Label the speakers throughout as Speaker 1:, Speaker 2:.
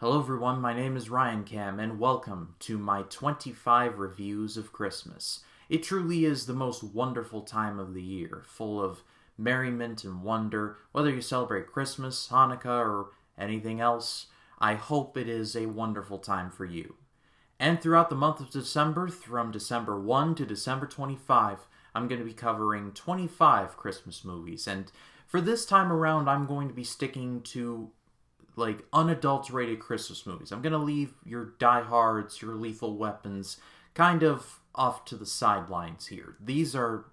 Speaker 1: Hello everyone, my name is Ryan Cam, and welcome to my 25 reviews of Christmas. It truly is the most wonderful time of the year, full of merriment and wonder. Whether you celebrate Christmas, Hanukkah, or anything else, I hope it is a wonderful time for you. And throughout the month of December, from December 1 to December 25, I'm going to be covering 25 Christmas movies, and for this time around, I'm going to be sticking to unadulterated Christmas movies. I'm going to leave your Die Hards, your Lethal Weapons, kind of off to the sidelines here. These are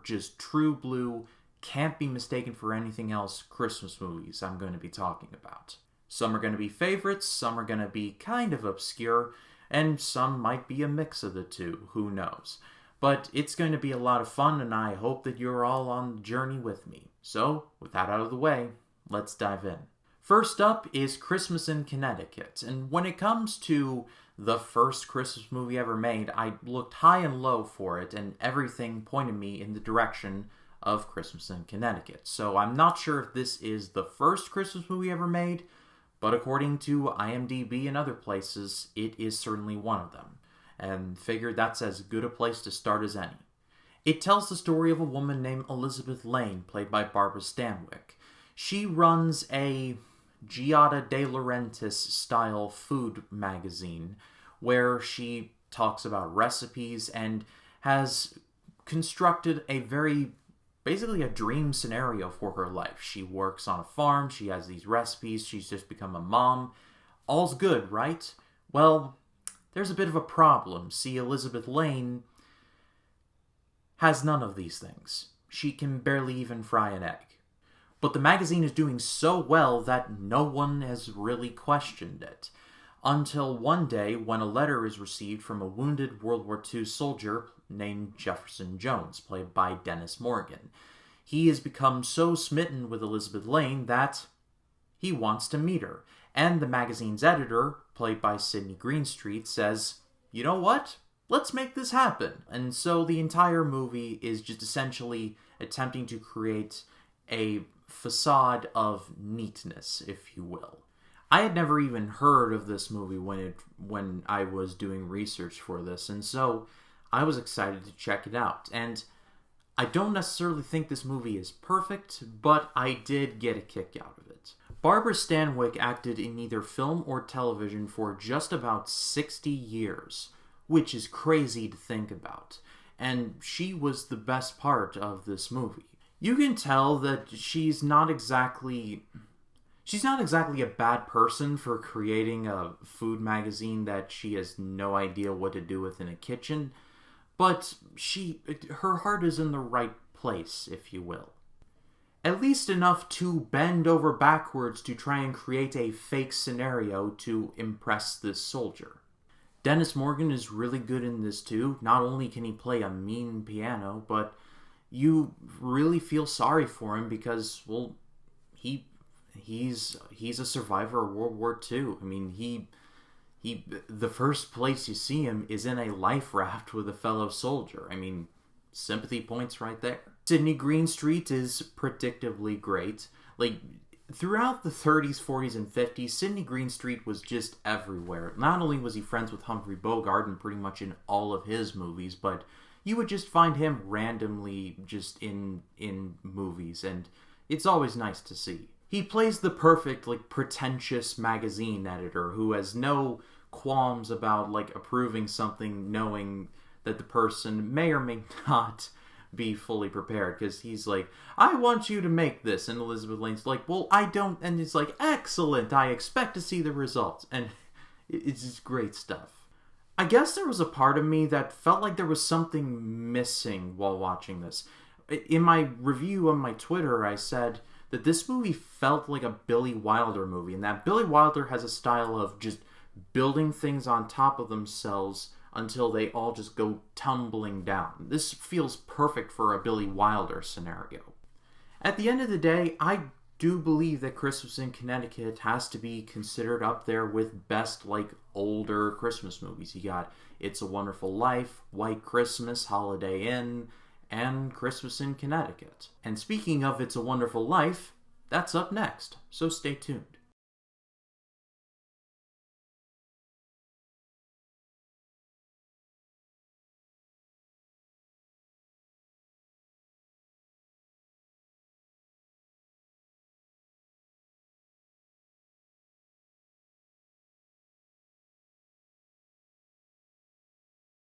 Speaker 1: just true blue, can't be mistaken for anything else Christmas movies I'm going to be talking about. Some are going to be favorites, some are going to be kind of obscure, and some might be a mix of the two, who knows. But it's going to be a lot of fun, and I hope that you're all on the journey with me. So, with that out of the way, let's dive in. First up is Christmas in Connecticut, and when it comes to the first Christmas movie ever made, I looked high and low for it, and everything pointed me in the direction of Christmas in Connecticut. So I'm not sure if this is the first Christmas movie ever made, but according to IMDb and other places, it is certainly one of them, and figured that's as good a place to start as any. It tells the story of a woman named Elizabeth Lane, played by Barbara Stanwyck. She runs a Giada De Laurentiis style food magazine where she talks about recipes and has constructed basically a dream scenario for her life. She works on a farm, she has these recipes, she's just become a mom. All's good, right? Well, there's a bit of a problem. See, Elizabeth Lane has none of these things. She can barely even fry an egg. But the magazine is doing so well that no one has really questioned it. Until one day when a letter is received from a wounded World War II soldier named Jefferson Jones, played by Dennis Morgan. He has become so smitten with Elizabeth Lane that he wants to meet her. And the magazine's editor, played by Sidney Greenstreet, says, "You know what? Let's make this happen." And so the entire movie is just essentially attempting to create a facade of neatness, if you will. I had never even heard of this movie when I was doing research for this, and so I was excited to check it out. And I don't necessarily think this movie is perfect, but I did get a kick out of it. Barbara Stanwyck acted in either film or television for just about 60 years, which is crazy to think about. And she was the best part of this movie. You can tell that she's not exactly a bad person for creating a food magazine that she has no idea what to do with in a kitchen, but her heart is in the right place, if you will. At least enough to bend over backwards to try and create a fake scenario to impress this soldier. Dennis Morgan is really good in this too. Not only can he play a mean piano, but you really feel sorry for him because, well, he's a survivor of World War II. I mean, the first place you see him is in a life raft with a fellow soldier. I mean, sympathy points right there. Sidney Greenstreet is predictably great. Throughout the 30s, 40s, and 50s, Sidney Greenstreet was just everywhere. Not only was he friends with Humphrey Bogart in pretty much in all of his movies, but you would just find him randomly just in movies, and it's always nice to see. He plays the perfect, pretentious magazine editor who has no qualms about, approving something knowing that the person may or may not be fully prepared, because he's like, "I want you to make this," and Elizabeth Lane's like, "Well, I don't," and it's like, "Excellent, I expect to see the results," and it's just great stuff. I guess there was a part of me that felt like there was something missing while watching this. In my review on my Twitter, I said that this movie felt like a Billy Wilder movie, and that Billy Wilder has a style of just building things on top of themselves until they all just go tumbling down. This feels perfect for a Billy Wilder scenario. At the end of the day, I do believe that Christmas in Connecticut has to be considered up there with best, older Christmas movies. You got It's a Wonderful Life, White Christmas, Holiday Inn, and Christmas in Connecticut. And speaking of It's a Wonderful Life, that's up next, so stay tuned.